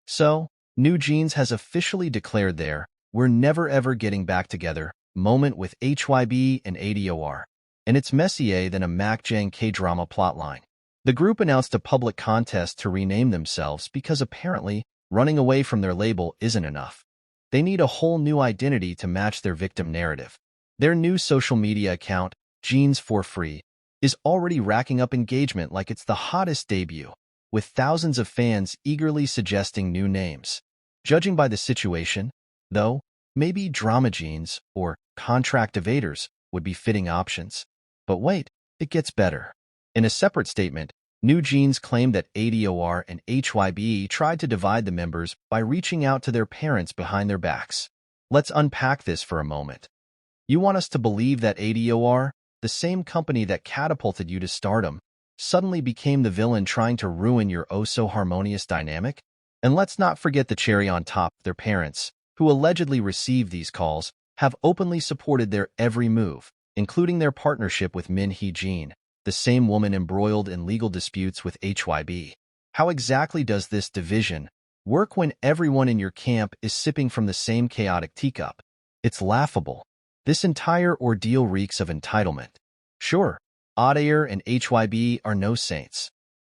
So, Newjeans has officially declared their "we're never ever getting back together" moment with Hybe and A.O.I, and it's messier than a Makjang K-drama plotline. The group announced a public contest to rename themselves because apparently running away from their label isn't enough. They need a whole new identity to match their victim narrative. Their new social media account, Jeans for Free, is already racking up engagement like it's the hottest debut, with thousands of fans eagerly suggesting new names. Judging by the situation, though, maybe Drama Jeans or Contract Evaders would be fitting options. But wait, it gets better. In a separate statement, Newjeans claimed that A.O.I and Hybe tried to divide the members by reaching out to their parents behind their backs. Let's unpack this for a moment. You want us to believe that A.O.I, the same company that catapulted you to stardom, suddenly became the villain trying to ruin your oh-so-harmonious dynamic? And let's not forget the cherry on top, their parents, who allegedly received these calls, have openly supported their every move, including their partnership with Min Hee-jin, the same woman embroiled in legal disputes with Hybe. How exactly does this division work when everyone in your camp is sipping from the same chaotic teacup? It's laughable. This entire ordeal reeks of entitlement. Sure, ATEEZ and Hybe are no saints.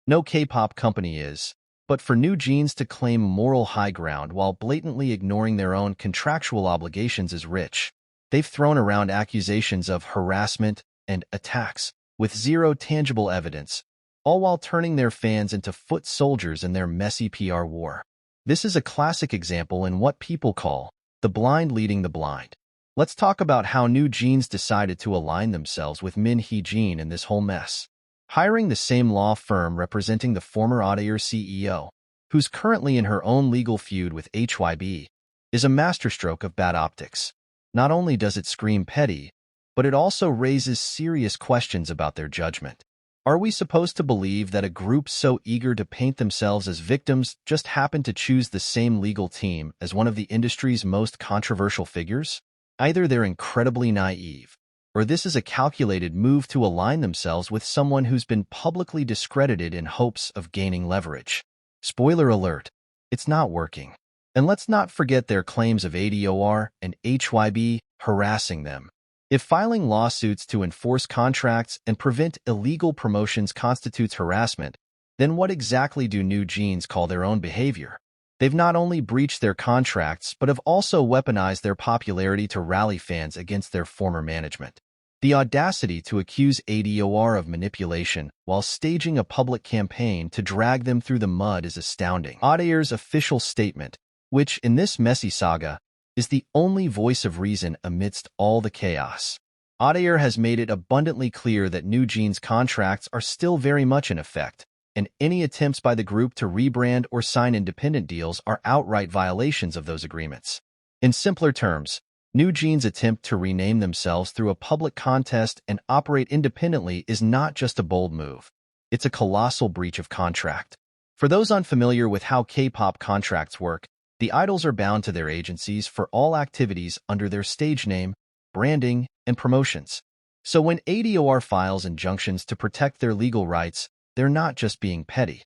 No K-pop company is. But for Newjeans to claim moral high ground while blatantly ignoring their own contractual obligations is rich. They've thrown around accusations of harassment and attacks with zero tangible evidence, all while turning their fans into foot soldiers in their messy PR war. This is a classic example in what people call the blind leading the blind. Let's talk about how Newjeans decided to align themselves with Min Hee-jin in this whole mess. Hiring the same law firm representing the former ATEEZ CEO, who's currently in her own legal feud with Hybe, is a masterstroke of bad optics. Not only does it scream petty, but it also raises serious questions about their judgment. Are we supposed to believe that a group so eager to paint themselves as victims just happened to choose the same legal team as one of the industry's most controversial figures? Either they're incredibly naive, or this is a calculated move to align themselves with someone who's been publicly discredited in hopes of gaining leverage. Spoiler alert, it's not working. And let's not forget their claims of A.O.I and Hybe harassing them. If filing lawsuits to enforce contracts and prevent illegal promotions constitutes harassment, then what exactly do Newjeans call their own behavior? They've not only breached their contracts but have also weaponized their popularity to rally fans against their former management. The audacity to accuse A.O.I of manipulation while staging a public campaign to drag them through the mud is astounding. ATEEZ's official statement, which, in this messy saga, is the only voice of reason amidst all the chaos. ATEEZ has made it abundantly clear that Newjeans' contracts are still very much in effect, and any attempts by the group to rebrand or sign independent deals are outright violations of those agreements. In simpler terms, Newjeans' attempt to rename themselves through a public contest and operate independently is not just a bold move. It's a colossal breach of contract. For those unfamiliar with how K-pop contracts work, the idols are bound to their agencies for all activities under their stage name, branding, and promotions. So when A.O.I files injunctions to protect their legal rights, they're not just being petty.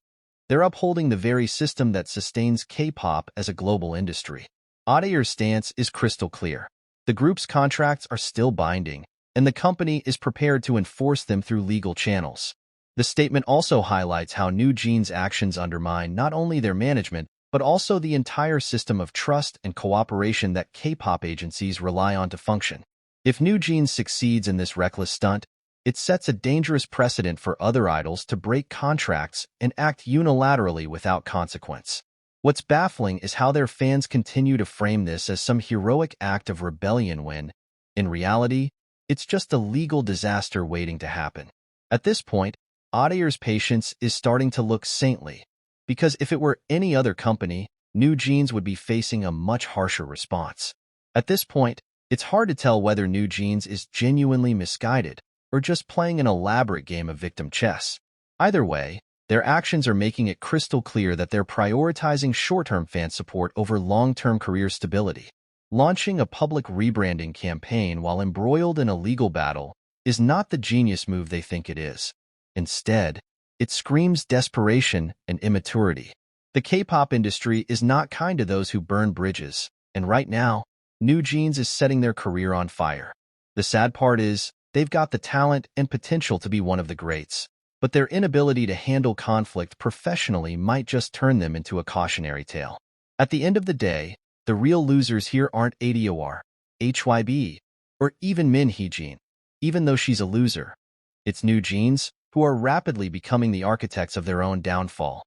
They're upholding the very system that sustains K-pop as a global industry. ATEEZ's stance is crystal clear. The group's contracts are still binding, and the company is prepared to enforce them through legal channels. The statement also highlights how Newjeans' actions undermine not only their management, but also the entire system of trust and cooperation that K-pop agencies rely on to function. If Newjeans succeeds in this reckless stunt, it sets a dangerous precedent for other idols to break contracts and act unilaterally without consequence. What's baffling is how their fans continue to frame this as some heroic act of rebellion when, in reality, it's just a legal disaster waiting to happen. At this point, ATEEZ's patience is starting to look saintly, because if it were any other company, Newjeans would be facing a much harsher response. At this point, it's hard to tell whether Newjeans is genuinely misguided or just playing an elaborate game of victim chess. Either way, their actions are making it crystal clear that they're prioritizing short-term fan support over long-term career stability. Launching a public rebranding campaign while embroiled in a legal battle is not the genius move they think it is. Instead, it screams desperation and immaturity. The K-pop industry is not kind to those who burn bridges, and right now, Newjeans is setting their career on fire. The sad part is, they've got the talent and potential to be one of the greats, but their inability to handle conflict professionally might just turn them into a cautionary tale. At the end of the day, the real losers here aren't A.O.I, Hybe, or even Min Hee-jin, even though she's a loser. It's Newjeans, who are rapidly becoming the architects of their own downfall.